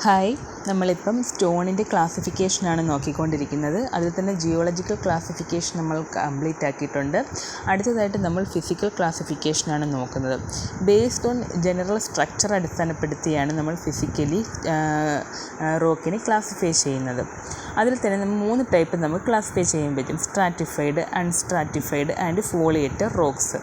Hi, നമ്മളിപ്പം സ്റ്റോണിൻ്റെ ക്ലാസിഫിക്കേഷനാണ് നോക്കിക്കൊണ്ടിരിക്കുന്നത്. അതിൽ തന്നെ ജിയോളജിക്കൽ ക്ലാസിഫിക്കേഷൻ നമ്മൾ കംപ്ലീറ്റ് ആക്കിയിട്ടുണ്ട്. അടുത്തതായിട്ട് നമ്മൾ ഫിസിക്കൽ ക്ലാസിഫിക്കേഷനാണ് നോക്കുന്നത്. ബേസ്ഡ് ഓൺ ജനറൽ സ്ട്രക്ചർ അടിസ്ഥാനപ്പെടുത്തിയാണ് നമ്മൾ ഫിസിക്കലി റോക്കിനെ ക്ലാസിഫൈ ചെയ്യുന്നത്. അതിൽ തന്നെ നമ്മൾ 3 ടൈപ്പ് നമുക്ക് ക്ലാസിഫൈ ചെയ്യാൻ പറ്റും: stratified, unstratified and foliated rocks.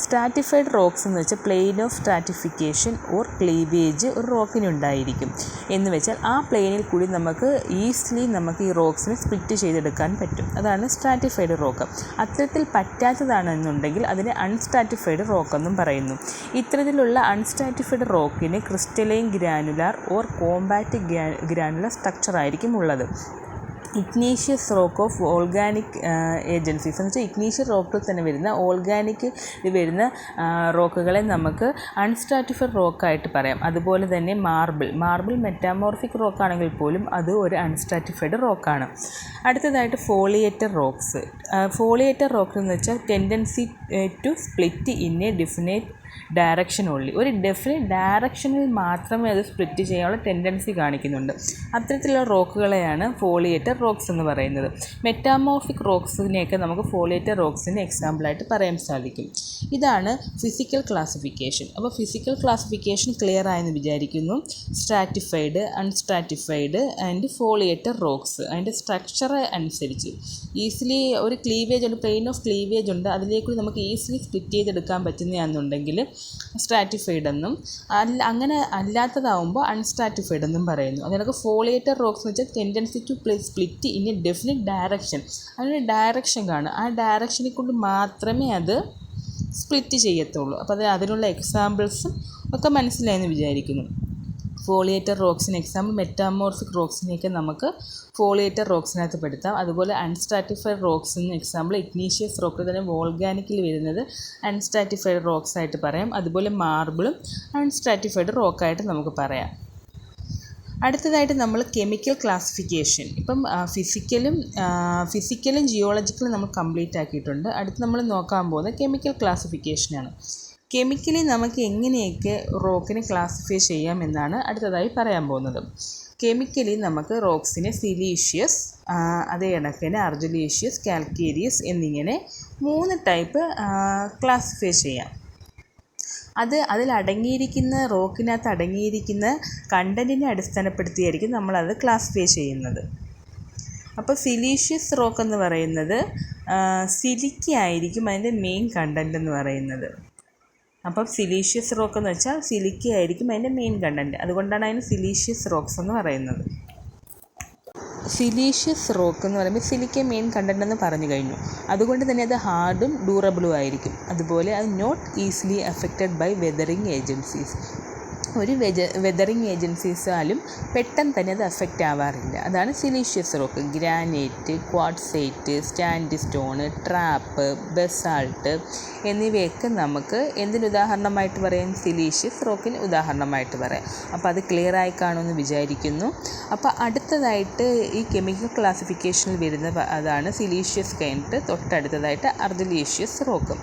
Stratified rocks എന്ന് വെച്ചാൽ plain of stratification or cleavage ഒരു റോക്കിനുണ്ടായിരിക്കും. എന്ന് വെച്ചാൽ ആ പ്ലെയിനിൽ കൂടി നമുക്ക് ഈസിലി ഈ റോക്സിനെ സ്പ്ലിറ്റ് ചെയ്തെടുക്കാൻ പറ്റും. അതാണ് സ്ട്രാറ്റിഫൈഡ് റോക്ക്. അത്തരത്തിൽ പറ്റാത്തതാണെന്നുണ്ടെങ്കിൽ അതിനെ അൺസ്ട്രാറ്റിഫൈഡ് റോക്കെന്നും പറയുന്നു. ഇത്തരത്തിലുള്ള അൺസ്ട്രാറ്റിഫൈഡ് റോക്കിന് crystalline granular or compact granular structure ആയിരിക്കും ഉള്ളത്. Igneous rock of organic agencies എന്ന് വെച്ചാൽ ഇഗ്നീഷ്യസ് റോക്കിൽ തന്നെ വരുന്ന ഓർഗാനിക് വരുന്ന റോക്കുകളെ നമുക്ക് അൺസ്ട്രാറ്റിഫൈഡ് റോക്കായിട്ട് പറയാം. അതുപോലെ തന്നെ മാർബിൾ മെറ്റാമോർഫിക് റോക്കാണെങ്കിൽ പോലും അത് ഒരു അൺസ്ട്രാറ്റിഫൈഡ് റോക്കാണ്. അടുത്തതായിട്ട് ഫോളിയേറ്റഡ് റോക്സ്. ഫോളിയേറ്റഡ് റോക്ക് എന്ന് വെച്ചാൽ tendency to split in a definite direction only. ഒരു ഡെഫിനറ്റ് ഡയറക്ഷനിൽ മാത്രമേ അത് സ്പ്ലിറ്റ് ചെയ്യാനുള്ള ടെൻഡൻസി കാണിക്കുന്നുണ്ട്. അത്തരത്തിലുള്ള റോക്കുകളെയാണ് ഫോളിയേറ്റഡ് റോക്സ് എന്ന് പറയുന്നത്. മെറ്റാമോർഫിക് റോക്സിനെയൊക്കെ നമുക്ക് ഫോളിയേറ്റഡ് റോക്സിന് എക്സാമ്പിളായിട്ട് പറയാൻ സാധിക്കും. ഇതാണ് ഫിസിക്കൽ ക്ലാസിഫിക്കേഷൻ. അപ്പോൾ ഫിസിക്കൽ ക്ലാസിഫിക്കേഷൻ ക്ലിയർ ആയെന്ന് വിചാരിക്കുന്നു. Stratified, unstratified and foliated rocks അതിൻ്റെ സ്ട്രക്ചർ അനുസരിച്ച് ഈസിലി ഒരു ക്ലീവേജ് ഉണ്ട്, പ്ലെയിൻ ഓഫ് ക്ലീവേജ് ഉണ്ട്, അതിലേക്ക് നമുക്ക് ഈസിലി സ്പ്ലിറ്റ് ചെയ്തെടുക്കാൻ പറ്റുന്നതാണെന്നുണ്ടെങ്കിൽ സ്ട്രാറ്റിഫൈഡ് എന്നും, അങ്ങനെ അല്ലാത്തതാവുമ്പോൾ അൺസ്ട്രാറ്റിഫൈഡ് എന്നും പറയുന്നു. അതിനൊക്കെ ഫോളിയേറ്റഡ് റോക്സ് എന്ന് വെച്ചാൽ tendency to split in a definite direction. അതിന് ഡയറക്ഷൻ കാണും, ആ ഡയറക്ഷനെ കൊണ്ട് മാത്രമേ അത് സ്പ്ലിറ്റ് ചെയ്യത്തുള്ളൂ. അപ്പോൾ അതിനുള്ള എക്സാമ്പിൾസും ഒക്കെ മനസ്സിലായെന്ന് വിചാരിക്കുന്നു. ഫോളിയേറ്റഡ് റോക്സിന് എക്സാമ്പിൾ മെറ്റാമോർഫിക് റോക്സിനെയൊക്കെ നമുക്ക് ഫോളിയേറ്റഡ് റോക്സിനകത്ത് പെടുത്താം. അതുപോലെ അൺസ്ട്രാറ്റിഫൈഡ് റോക്സിന് എക്സാമ്പിൾ ഇഗ്നീഷ്യസ് റോക്ക് തന്നെ വോൾഗാനിക്കിൽ വരുന്നത് അൺസ്ട്രാറ്റിഫൈഡ് റോക്സ് ആയിട്ട് പറയാം. അതുപോലെ മാർബിളും അൺസ്ട്രാറ്റിഫൈഡ് റോക്കായിട്ട് നമുക്ക് പറയാം. അടുത്തതായിട്ട് നമ്മൾ കെമിക്കൽ ക്ലാസിഫിക്കേഷൻ. ഇപ്പം ഫിസിക്കലും ജിയോളജിക്കലും നമ്മൾ കംപ്ലീറ്റ് ആക്കിയിട്ടുണ്ട്. അടുത്ത് നമ്മൾ നോക്കാൻ പോകുന്നത് കെമിക്കൽ ക്ലാസിഫിക്കേഷനാണ്. കെമിക്കലി നമുക്ക് എങ്ങനെയൊക്കെ റോക്കിനെ ക്ലാസിഫൈ ചെയ്യാം എന്നാണ് അടുത്തതായി പറയാൻ പോകുന്നത്. കെമിക്കലി നമുക്ക് റോക്സിനെ സിലീഷ്യസ്, അതേ കണക്കിന് അർജിലീഷ്യസ്, കാൽക്കേരിയസ് എന്നിങ്ങനെ 3 ടൈപ്പ് ക്ലാസിഫൈ ചെയ്യാം. അതിലടങ്ങിയിരിക്കുന്ന റോക്കിനകത്ത് അടങ്ങിയിരിക്കുന്ന കണ്ടൻറ്റിനെ അടിസ്ഥാനപ്പെടുത്തിയായിരിക്കും നമ്മളത് ക്ലാസിഫൈ ചെയ്യുന്നത്. അപ്പോൾ സിലീഷ്യസ് റോക്ക് എന്ന് പറയുന്നത് സിലിക്ക ആയിരിക്കും അതിൻ്റെ മെയിൻ കണ്ടൻറ്റ് എന്ന് പറയുന്നത്. അപ്പം സിലീഷ്യസ് റോക്ക് എന്ന് വെച്ചാൽ സിലിക്ക ആയിരിക്കും അതിൻ്റെ മെയിൻ കണ്ടൻറ്റ്. അതുകൊണ്ടാണ് അതിന് സിലീഷ്യസ് റോക്സ് എന്ന് പറയുന്നത്. സിലീഷ്യസ് റോക്ക് എന്ന് പറയുമ്പോൾ സിലിക്ക മെയിൻ കണ്ടൻറ്റ് എന്ന് പറഞ്ഞു കഴിഞ്ഞു. അതുകൊണ്ട് തന്നെ അത് ഹാർഡും ഡ്യൂറബിളും ആയിരിക്കും. അതുപോലെ അത് not easily affected by weathering agencies. ഒരു വെതറിങ് ഏജൻസീസാലും പെട്ടെന്ന് തന്നെ അത് അഫക്റ്റ് ആവാറില്ല. അതാണ് siliceous rock. Granite, quartzite, sandstone, trap, basalt എന്നിവയൊക്കെ നമുക്ക് എന്തിന് ഉദാഹരണമായിട്ട് പറയാം? സിലീഷ്യസ് റോക്കിന് ഉദാഹരണമായിട്ട് പറയാം. അപ്പോൾ അത് ക്ലിയർ ആയി കാണുമെന്ന് വിചാരിക്കുന്നു. അപ്പോൾ അടുത്തതായിട്ട് ഈ കെമിക്കൽ ക്ലാസിഫിക്കേഷനിൽ വരുന്ന അതാണ് സിലീഷ്യസ് കഴിഞ്ഞിട്ട് തൊട്ടടുത്തതായിട്ട് അർജിലീഷ്യസ് റോക്ക്.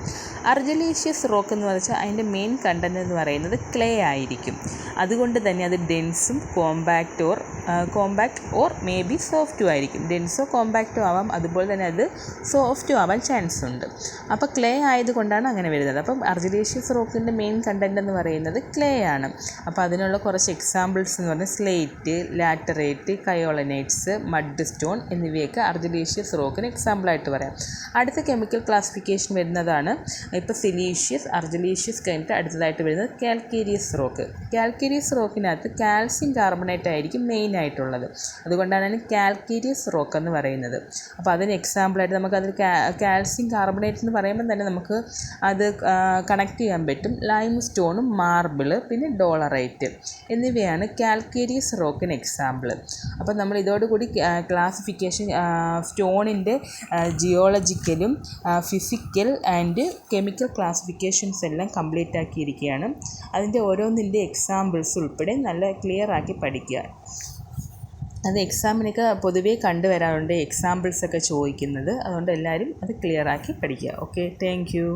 അർജിലീഷ്യസ് റോക്ക് എന്ന് വെച്ചാൽ അതിൻ്റെ മെയിൻ കണ്ടൻറ്റ് എന്ന് പറയുന്നത് ക്ലേ ആയിരിക്കും. അതുകൊണ്ട് തന്നെ അത് ഡെൻസും കോമ്പാക്റ്റ് ഓർ മേ ബി സോഫ്റ്റും ആയിരിക്കും. ഡെൻസോ കോമ്പാക്റ്റോ ആവാം, അതുപോലെ തന്നെ അത് സോഫ്റ്റും ആവാൻ ചാൻസ് ഉണ്ട്. അപ്പോൾ ക്ലേ ആയതുകൊണ്ടാണ് അങ്ങനെ വരുന്നത്. അപ്പം അർജിലീഷ്യസ് റോക്കിൻ്റെ മെയിൻ കണ്ടൻറ്റ് എന്ന് പറയുന്നത് ക്ലേ ആണ്. അപ്പോൾ അതിനുള്ള കുറച്ച് എക്സാമ്പിൾസ് എന്ന് പറഞ്ഞാൽ സ്ലേറ്റ്, ലാറ്ററൈറ്റ്, കയോളനൈറ്റ്സ്, മഡ് സ്റ്റോൺ എന്നിവയൊക്കെ അർജിലീഷ്യസ് റോക്കിന് എക്സാമ്പിളായിട്ട് പറയാം. അടുത്ത കെമിക്കൽ ക്ലാസിഫിക്കേഷൻ വരുന്നതാണ് ഇപ്പോൾ സിലീഷ്യസ്, അർജിലീഷ്യസ് കഴിഞ്ഞിട്ട് അടുത്തതായിട്ട് വരുന്നത് കാൽക്കേരിയസ് റോക്ക്. കാൽക്കേരിയസ് റോക്കിനകത്ത് കാൽസ്യം കാർബണേറ്റ് ആയിരിക്കും മെയിൻ ആയിട്ടുള്ളത്. അതുകൊണ്ടാണ് അതിന് കാൽക്കേരിയസ് റോക്ക് എന്ന് പറയുന്നത്. അപ്പോൾ അതിന് എക്സാമ്പിളായിട്ട് നമുക്കതിൽ കാൽസ്യം കാർബണേറ്റ് എന്ന് പറയുമ്പോൾ തന്നെ നമുക്ക് അത് കണക്ട് ചെയ്യാൻ പറ്റും. ലൈം സ്റ്റോണും മാർബിള് പിന്നെ ഡോളറൈറ്റ് എന്നിവയാണ് കാൽക്കേരിയസ് റോക്കിന് എക്സാമ്പിൾ. അപ്പോൾ നമ്മൾ ഇതോടുകൂടി ക്ലാസിഫിക്കേഷൻ സ്റ്റോണിൻ്റെ ജിയോളജിക്കലും ഫിസിക്കൽ ആൻഡ് കെമിക്കൽ ക്ലാസിഫിക്കേഷൻസ് എല്ലാം കംപ്ലീറ്റ് ആക്കിയിരിക്കുകയാണ്. അതിൻ്റെ ഓരോന്നിൻ്റെ എക്സാമ്പിൾസ് ഉൾപ്പെടെ നല്ല ക്ലിയർ ആക്കി പഠിക്കുക. അത് എക്സാമിനൊക്കെ പൊതുവേ കണ്ടുവരാറുണ്ട് എക്സാമ്പിൾസൊക്കെ ചോദിക്കുന്നത്. അതുകൊണ്ട് എല്ലാവരും അത് ക്ലിയർ ആക്കി പഠിക്കുക. Okay, thank you.